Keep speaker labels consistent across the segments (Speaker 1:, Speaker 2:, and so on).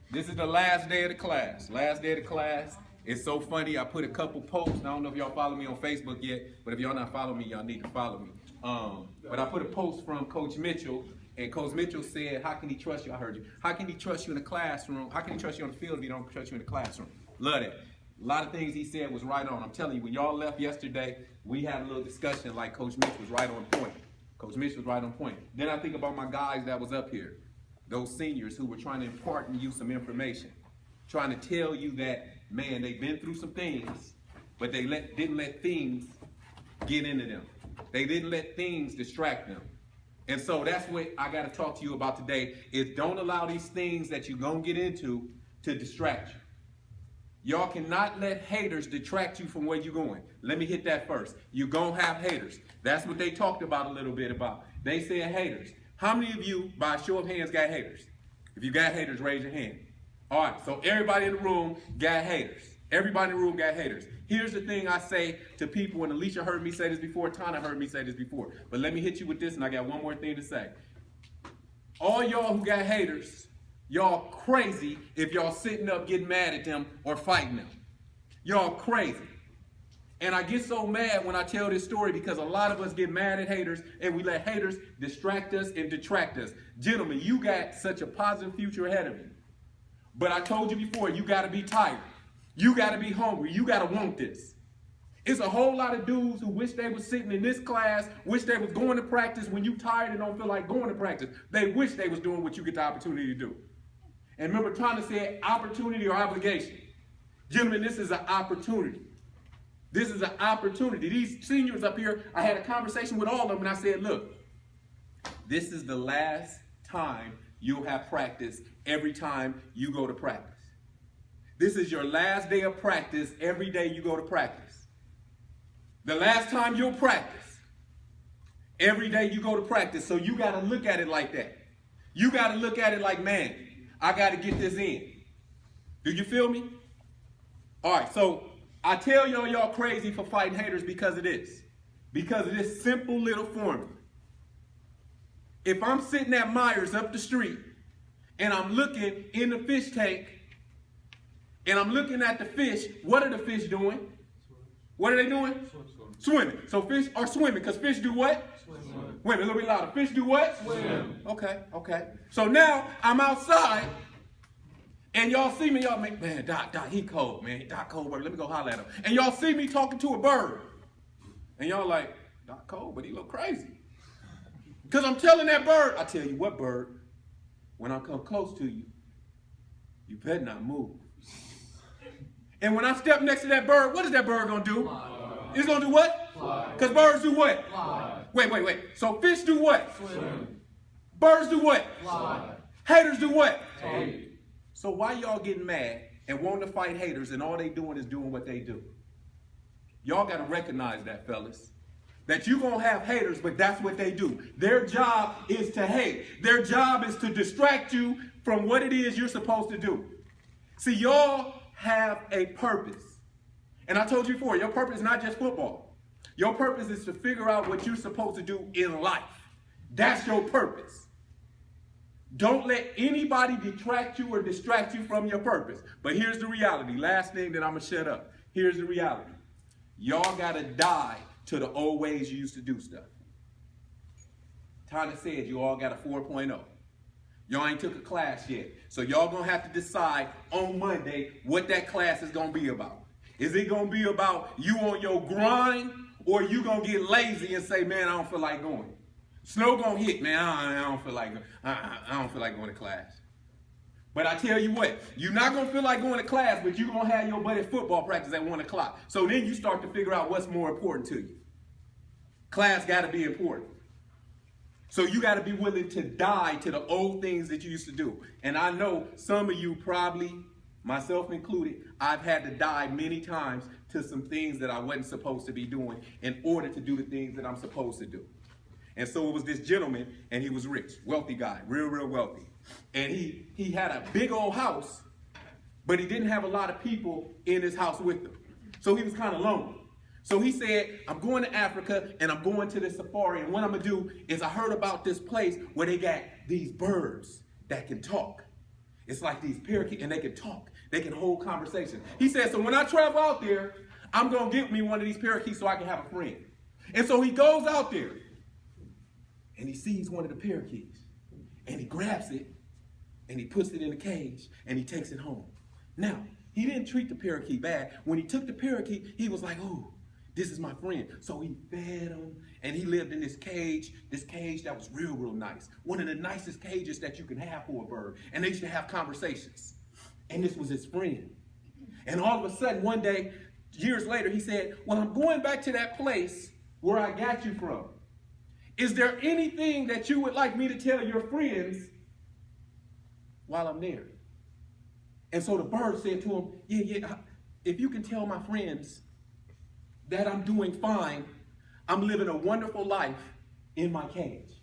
Speaker 1: This is the last day of the class. Last day of the class. It's so funny. I put a couple posts. I don't know if y'all follow me on Facebook yet, but if y'all not following me, y'all need to follow me. But I put a post from Coach Mitchell, and Coach Mitchell said, how can he trust you? I heard you. How can he trust you in the classroom? How can he trust you on the field if he don't trust you in the classroom? Love that. A lot of things he said was right on. I'm telling you, when y'all left yesterday, we had a little discussion like Coach Mitch was right on point. Coach Mitch was right on point. Then I think about my guys that was up here, those seniors who were trying to impart in you some information, trying to tell you that, man, they've been through some things, but they didn't let things get into them. They didn't let things distract them. And so that's what I got to talk to you about today, is don't allow these things that you're going to get into to distract you. Y'all cannot let haters detract you from where you're going. Let me hit that first. You're going to have haters. That's what they talked about a little bit about. They said haters. How many of you, by a show of hands, got haters? If you got haters, raise your hand. All right, so everybody in the room got haters. Everybody in the room got haters. Here's the thing I say to people, and Alicia heard me say this before, Tana heard me say this before, but let me hit you with this, and I got one more thing to say. All y'all who got haters, y'all crazy if y'all sitting up getting mad at them or fighting them. Y'all crazy. And I get so mad when I tell this story because a lot of us get mad at haters and we let haters distract us and detract us. Gentlemen, you got such a positive future ahead of you. But I told you before, you got to be tired. You got to be hungry. You got to want this. It's a whole lot of dudes who wish they was sitting in this class, wish they was going to practice when you tired and don't feel like going to practice. They wish they was doing what you get the opportunity to do. And remember, Tana said opportunity or obligation. Gentlemen, this is an opportunity. This is an opportunity. These seniors up here, I had a conversation with all of them, and I said, look, this is the last time you'll have practice every time you go to practice. This is your last day of practice every day you go to practice. The last time you'll practice every day you go to practice. So you got to look at it like that. You got to look at it like, man, I got to get this in. Do you feel me? All right, so I tell y'all crazy for fighting haters because of this. Because of this simple little formula. If I'm sitting at Myers up the street and I'm looking in the fish tank and I'm looking at the fish, what are the fish doing? What are they doing? Swimming. So fish are swimming because fish do what? Swim. Wait a little bit louder. Fish do what? Swim. Okay. So now I'm outside and y'all see me, y'all make, man, Doc, he cold, man. Doc cold, but let me go holler at him. And y'all see me talking to a bird. And y'all like, Doc cold, but he look crazy. Because I'm telling that bird, I tell you what, bird, when I come close to you, you better not move. And when I step next to that bird, what is that bird going to do? Fly. It's going to do what? Because birds do what? Fly. Wait. So fish do what? Swim. Birds do what? Fly. Haters do what? Hate. So why y'all getting mad and wanting to fight haters and all they doing is doing what they do? Y'all got to recognize that, fellas. That you're going to have haters, but that's what they do. Their job is to hate. Their job is to distract you from what it is you're supposed to do. See, y'all have a purpose. And I told you before, your purpose is not just football. Your purpose is to figure out what you're supposed to do in life. That's your purpose. Don't let anybody detract you or distract you from your purpose. But here's the reality. Last thing that I'm going to shut up. Here's the reality. Y'all got to die to the old ways you used to do stuff. Tana said you all got a 4.0. Y'all ain't took a class yet. So y'all going to have to decide on Monday what that class is going to be about. Is it going to be about you on your grind, or you going to get lazy and say, man, I don't feel like going? Snow going to hit, man, I don't feel like going to class. But I tell you what, you're not going to feel like going to class, but you're going to have your buddy football practice at 1 o'clock. So then you start to figure out what's more important to you. Class got to be important. So you got to be willing to die to the old things that you used to do. And I know some of you probably, myself included, I've had to die many times to some things that I wasn't supposed to be doing in order to do the things that I'm supposed to do. And so it was this gentleman, and he was rich, wealthy guy, real wealthy. And he had a big old house, but he didn't have a lot of people in his house with him. So he was kind of lonely. So he said, I'm going to Africa and I'm going to the safari. And what I'm going to do is I heard about this place where they got these birds that can talk. It's like these parakeets, and they can talk. They can hold conversation. He said, so when I travel out there, I'm going to get me one of these parakeets so I can have a friend. And so he goes out there, and he sees one of the parakeets, and he grabs it, and he puts it in a cage, and he takes it home. Now, he didn't treat the parakeet bad. When he took the parakeet, he was like, oh, this is my friend. So he fed him, and he lived in this cage that was real, real nice. One of the nicest cages that you can have for a bird. And they used to have conversations. And this was his friend. And all of a sudden, one day, years later, he said, well, I'm going back to that place where I got you from. Is there anything that you would like me to tell your friends while I'm there? And so the bird said to him, yeah, if you can tell my friends that I'm doing fine, I'm living a wonderful life in my cage.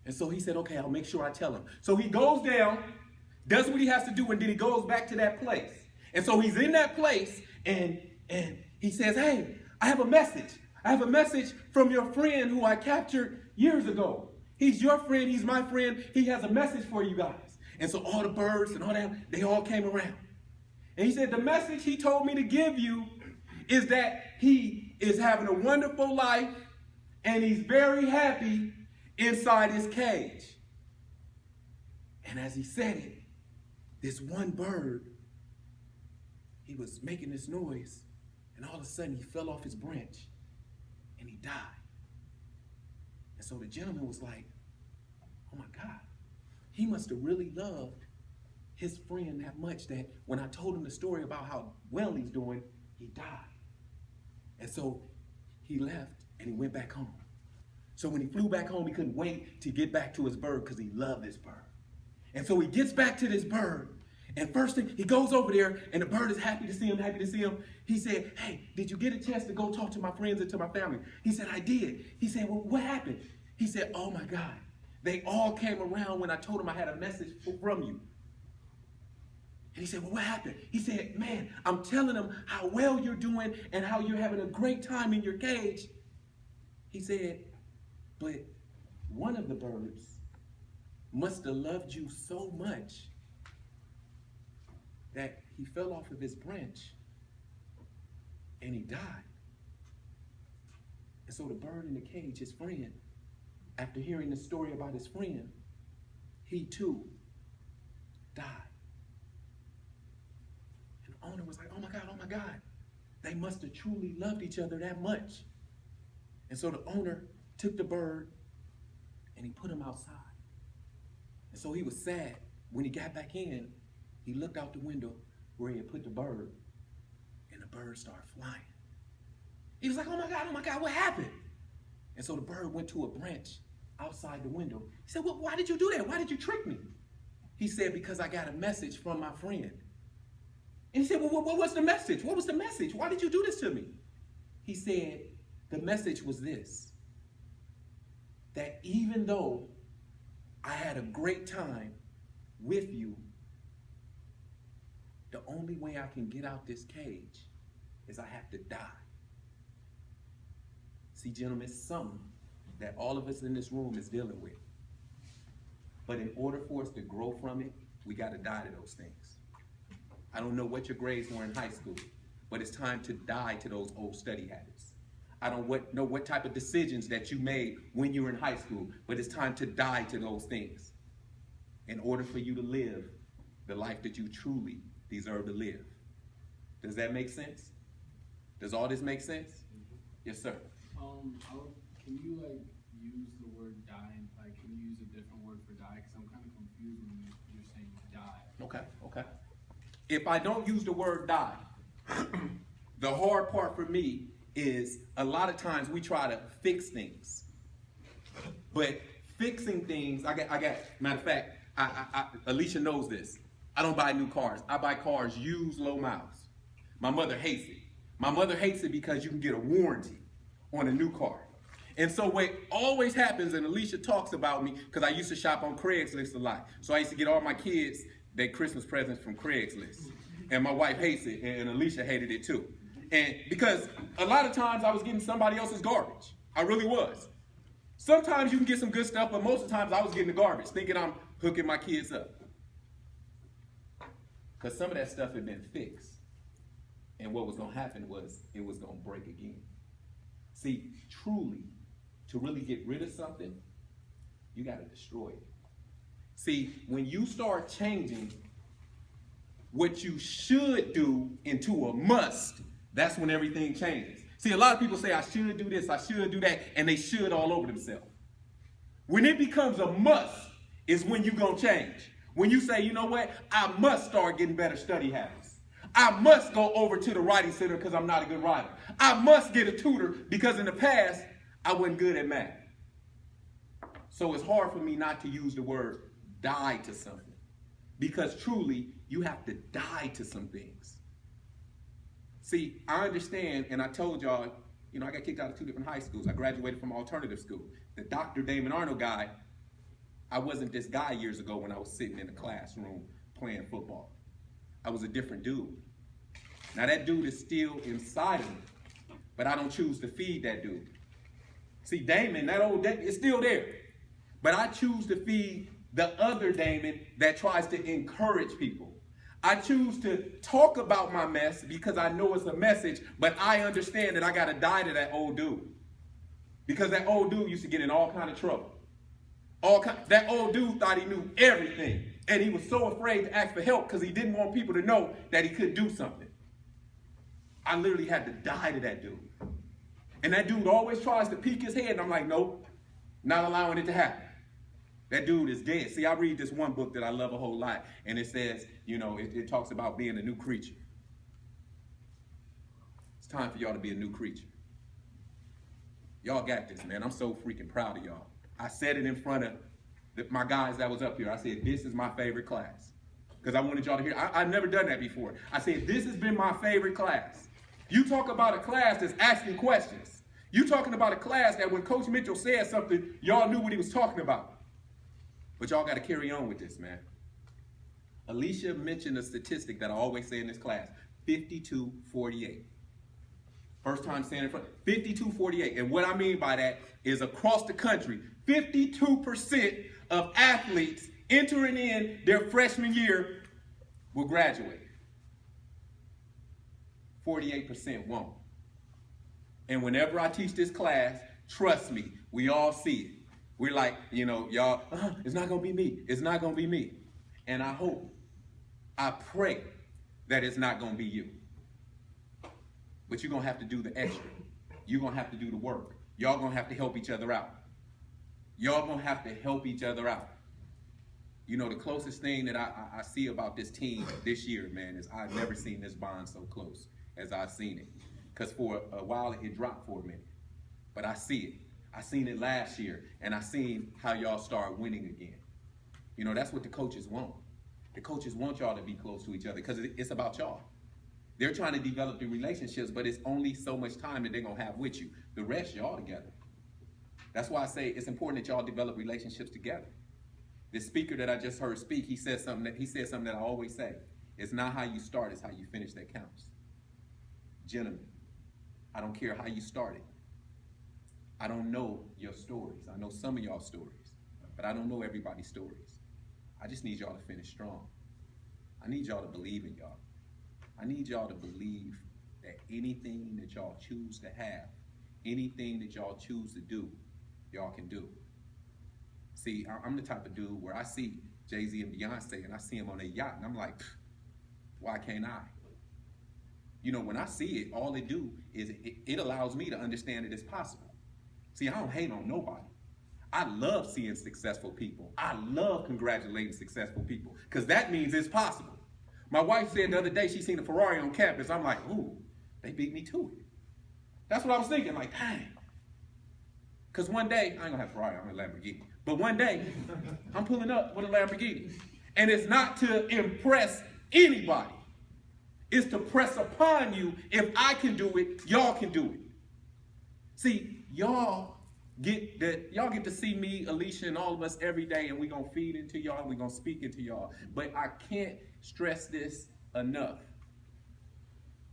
Speaker 1: And so he said, okay, I'll make sure I tell him. So he goes down, does what he has to do, and then he goes back to that place. And so he's in that place, and he says, hey, I have a message. I have a message from your friend who I captured years ago. He's your friend, he's my friend. He has a message for you guys. And so all the birds and all that, they all came around. And he said, the message he told me to give you is that he is having a wonderful life and he's very happy inside his cage. And as he said it, this one bird, he was making this noise, and all of a sudden he fell off his branch and he died. And so the gentleman was like, oh my God, he must have really loved his friend that much that when I told him the story about how well he's doing, he died. And so he left and he went back home. So when he flew back home, he couldn't wait to get back to his bird because he loved this bird. And so he gets back to this bird, and first thing, he goes over there, and the bird is happy to see him, happy to see him. He said, hey, did you get a chance to go talk to my friends and to my family? He said, I did. He said, well, what happened? He said, oh my God, they all came around when I told them I had a message from you. And he said, well, what happened? He said, man, I'm telling them how well you're doing and how you're having a great time in your cage. He said, but one of the birds must have loved you so much that he fell off of his branch and he died. And so the bird in the cage, his friend, after hearing the story about his friend, he too died. And the owner was like, oh my God, they must have truly loved each other that much. And so the owner took the bird and he put him outside. And so he was sad. When he got back in, he looked out the window where he had put the bird, and the bird started flying. He was like, oh my God, what happened? And so the bird went to a branch outside the window. He said, well, why did you do that? Why did you trick me? He said, because I got a message from my friend. And he said, well, what was the message? What was the message? Why did you do this to me? He said, the message was this, that even though I had a great time with you, the only way I can get out this cage is I have to die. See, gentlemen, it's something that all of us in this room is dealing with. But in order for us to grow from it, we got to die to those things. I don't know what your grades were in high school, but it's time to die to those old study habits. I don't know what type of decisions that you made when you were in high school, but it's time to die to those things in order for you to live the life that you truly deserve to live. Does that make sense? Does all this make sense? Mm-hmm. Yes, sir.
Speaker 2: Can you use the word die? Can you use a different word for die? Because I'm kind of confused when you're saying die.
Speaker 1: Okay. If I don't use the word die, the hard part for me is a lot of times we try to fix things. But fixing things, I got matter of fact, Alicia knows this. I don't buy new cars. I buy cars used, low miles. My mother hates it. My mother hates it because you can get a warranty on a new car. And so what always happens, and Alicia talks about me, because I used to shop on Craigslist a lot. So I used to get all my kids their Christmas presents from Craigslist. And my wife hates it, and Alicia hated it too. And because a lot of times I was getting somebody else's garbage. I really was. Sometimes you can get some good stuff, but most of the times I was getting the garbage, thinking I'm hooking my kids up. Because some of that stuff had been fixed. And what was going to happen was it was going to break again. See, truly, to really get rid of something, you got to destroy it. See, when you start changing what you should do into a must, that's when everything changes. See, a lot of people say, I should do this, I should do that, and they should all over themselves. When it becomes a must is when you're going to change. When you say, you know what, I must start getting better study habits. I must go over to the writing center because I'm not a good writer. I must get a tutor because in the past, I wasn't good at math. So it's hard for me not to use the word die to something. Because truly, you have to die to some things. See, I understand, and I told y'all, you know, I got kicked out of 2 different high schools. I graduated from alternative school. The Dr. Damon Arnold guy, I wasn't this guy years ago when I was sitting in the classroom playing football. I was a different dude. Now that dude is still inside of me, but I don't choose to feed that dude. See, Damon, that old Damon, is still there. But I choose to feed the other Damon that tries to encourage people. I choose to talk about my mess because I know it's a message, but I understand that I got to die to that old dude. Because that old dude used to get in all kind of trouble. That old dude thought he knew everything. And he was so afraid to ask for help because he didn't want people to know that he could do something. I literally had to die to that dude. And that dude always tries to peek his head, and I'm like, nope, not allowing it to happen. That dude is dead. See, I read this one book that I love a whole lot, and it says, you know, it talks about being a new creature. It's time for y'all to be a new creature. Y'all got this, man. I'm so freaking proud of y'all. I said it in front of my guys that was up here. I said, this is my favorite class. Because I wanted y'all to hear. I've never done that before. I said, this has been my favorite class. You talk about a class that's asking questions. You talking about a class that when Coach Mitchell said something, y'all knew what he was talking about. But y'all got to carry on with this, man. Alicia mentioned a statistic that I always say in this class, 52-48. First time saying it in front, 52-48. And what I mean by that is across the country, 52% of athletes entering in their freshman year will graduate. 48% won't. And whenever I teach this class, trust me, we all see it. We're like, you know, y'all, it's not going to be me. It's not going to be me. And I hope, I pray that it's not going to be you. But you're going to have to do the extra. You're going to have to do the work. Y'all going to have to help each other out. Y'all going to have to help each other out. You know, the closest thing that I see about this team this year, man, is I've never seen this bond so close as I've seen it. Because for a while, it dropped for a minute. But I see it. I seen it last year, and I seen how y'all start winning again. You know, that's what the coaches want. The coaches want y'all to be close to each other because it's about y'all. They're trying to develop the relationships, but it's only so much time that they're going to have with you. The rest, y'all together. That's why I say it's important that y'all develop relationships together. The speaker that I just heard speak, he said something that I always say. It's not how you start, it's how you finish that counts. Gentlemen, I don't care how you started. I don't know your stories. I know some of y'all's stories, but I don't know everybody's stories. I just need y'all to finish strong. I need y'all to believe in y'all. I need y'all to believe that anything that y'all choose to have, anything that y'all choose to do, y'all can do. See, I'm the type of dude where I see Jay-Z and Beyonce and I see them on a yacht and I'm like, why can't I? You know, when I see it, all it do is it allows me to understand that it's possible. See, I don't hate on nobody. I love seeing successful people. I love congratulating successful people because that means it's possible. My wife said the other day she seen a Ferrari on campus. I'm like, ooh, they beat me to it. That's what I was thinking, like, dang. Because one day, I ain't gonna have a Ferrari, I'm in a Lamborghini. But one day, I'm pulling up with a Lamborghini. And it's not to impress anybody. It's to press upon you, if I can do it, y'all can do it. See, y'all get to see me, Alicia, and all of us every day, and we're going to feed into y'all, we're going to speak into y'all. But I can't stress this enough.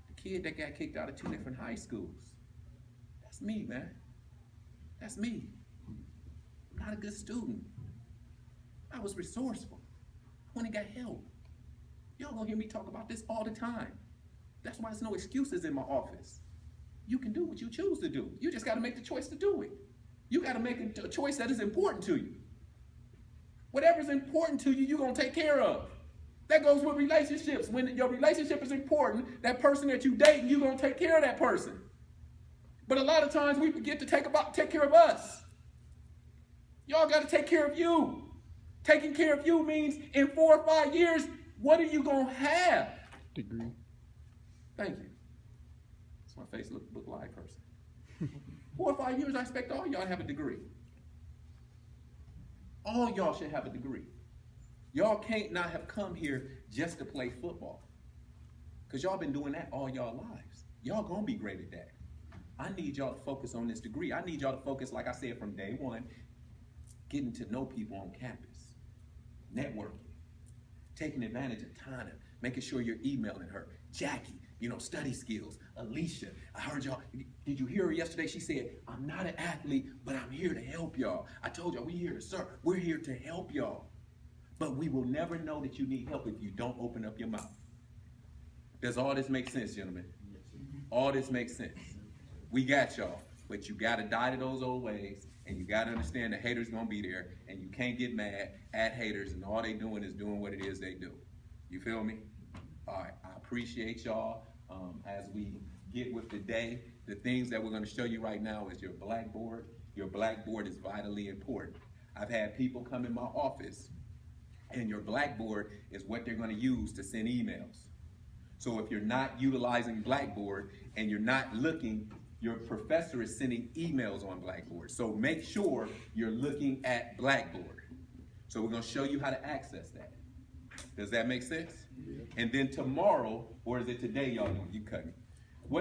Speaker 1: The kid that got kicked out of 2 different high schools, that's me, man. That's me. I'm not a good student. I was resourceful. I went and got help. Y'all gonna hear me talk about this all the time. That's why there's no excuses in my office. You can do what you choose to do. You just gotta make the choice to do it. You gotta make a choice that is important to you. Whatever's important to you, you're gonna take care of. That goes with relationships. When your relationship is important, that person that you date, you're gonna take care of that person. But a lot of times we forget to take care of us. Y'all gotta take care of you. Taking care of you means in 4 or 5 years, what are you gonna have?
Speaker 3: Degree.
Speaker 1: Thank you. That's my face look like person. 4 or 5 years, I expect all y'all to have a degree. All y'all should have a degree. Y'all can't not have come here just to play football. Because y'all been doing that all y'all lives. Y'all gonna be great at that. I need y'all to focus on this degree. I need y'all to focus, like I said, from day one, getting to know people on campus, networking, taking advantage of Tana, making sure you're emailing her. Jackie, study skills. Alicia, I heard y'all, did you hear her yesterday? She said, I'm not an athlete, but I'm here to help y'all. I told y'all, we're here to serve. We're here to help y'all. But we will never know that you need help if you don't open up your mouth. Does all this make sense, gentlemen? All this makes sense. We got y'all, but you got to die to those old ways, and you got to understand the haters going to be there, and you can't get mad at haters, and all they doing is doing what it is they do. You feel me? All right, I appreciate y'all. As we get with the day, the things that we're going to show you right now is your blackboard. Your blackboard is vitally important. I've had people come in my office, and your blackboard is what they're going to use to send emails. So if you're not utilizing Blackboard and you're not looking, your professor is sending emails on Blackboard. So make sure you're looking at Blackboard. So we're going to show you how to access that. Does that make sense? Yeah. And then tomorrow, or is it today, y'all? You cut me.